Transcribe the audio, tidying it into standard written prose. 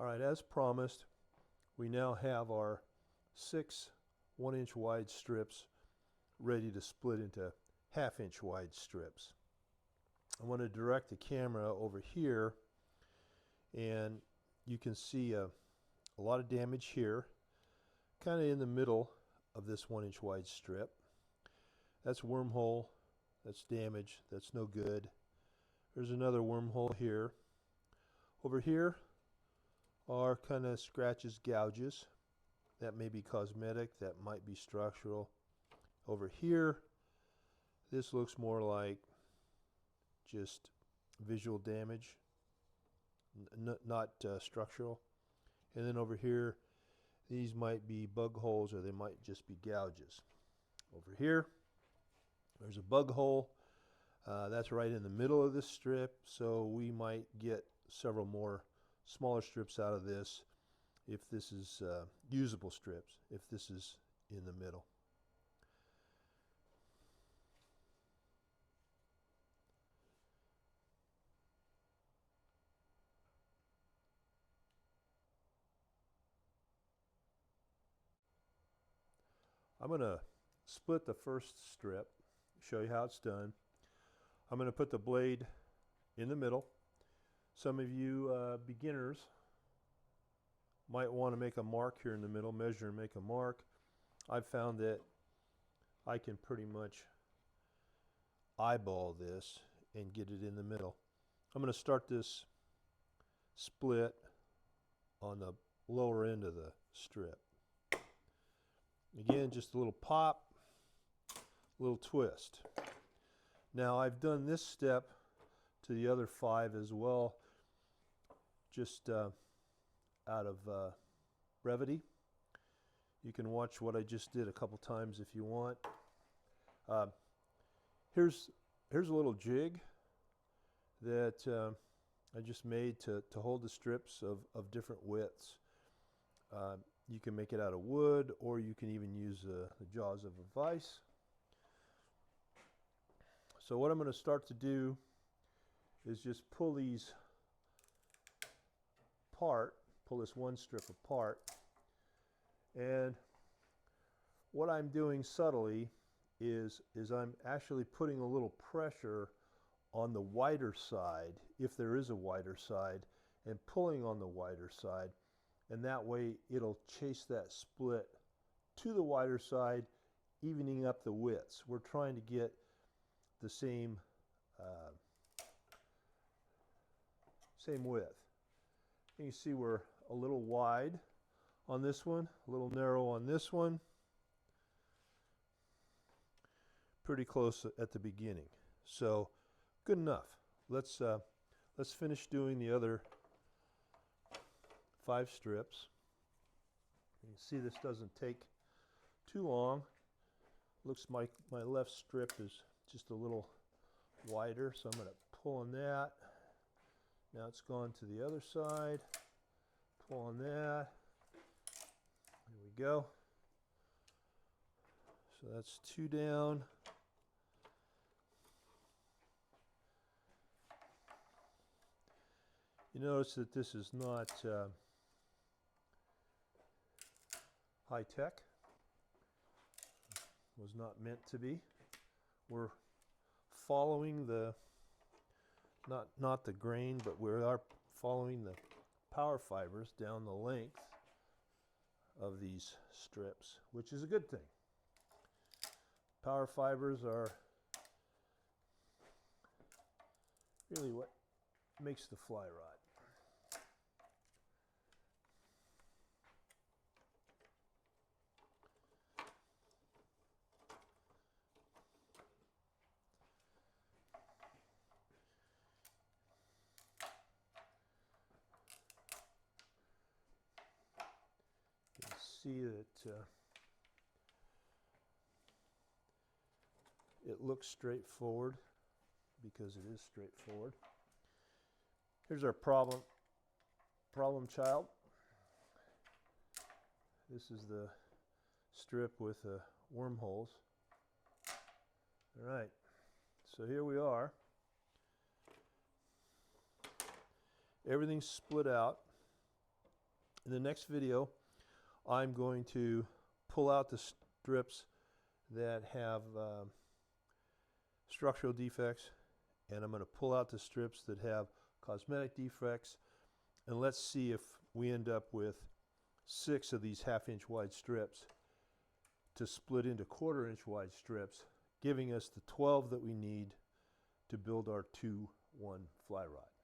Alright, as promised, we now have our 6 1-inch wide strips ready to split into half-inch wide strips. I want to direct the camera over here, and you can see a lot of damage here, kind of in the middle of this 1-inch wide strip. That's wormhole, that's damage, that's no good. There's another wormhole here. Over here are kind of scratches, gouges. That may be cosmetic, that might be structural. Over here, this looks more like just visual damage, not structural. And then over here, these might be bug holes, or they might just be gouges. Over here, there's a bug hole. That's right in the middle of this strip, so we might get several more smaller strips out of this if this is usable strips, if this is in the middle. I'm going to split the first strip, show you how it's done. I'm going to put the blade in the middle. Some of you beginners might want to make a mark here in the middle, measure and make a mark. I've found that I can pretty much eyeball this and get it in the middle. I'm going to start this split on the lower end of the strip. Again, just a little pop, a little twist. Now I've done this step to the other 5 as well, just out of brevity. You can watch what I just did a couple times if you want. Here's a little jig that I just made to hold the strips of different widths. You can make it out of wood, or you can even use the jaws of a vise. So what I'm going to start to do is just pull these apart, pull this one strip apart, and what I'm doing subtly is I'm actually putting a little pressure on the wider side, if there is a wider side, and pulling on the wider side, and that way it'll chase that split to the wider side, evening up the widths. We're trying to get the same width. You can see we're a little wide on this one, a little narrow on this one. Pretty close at the beginning. So good enough. Let's finish doing the other 5 strips. You can see this doesn't take too long. Looks like my left strip is just a little wider, so I'm going to pull on that. Now it's gone to the other side. Pull on that. There we go. So that's 2 down. You notice that this is not high tech. Was not meant to be. We're following the not the grain, but we are following the power fibers down the length of these strips, which is a good thing. Power fibers are really what makes the fly rod. You can see that it looks straightforward because it is straightforward. Here's our problem child. This is the strip with the wormholes. All right, so here we are. Everything's split out. In the next video, I'm going to pull out the strips that have structural defects, and I'm going to pull out the strips that have cosmetic defects, and let's see if we end up with 6 of these 1/2 inch wide strips to split into 1/4 inch wide strips, giving us the 12 that we need to build our 2-1 fly rod.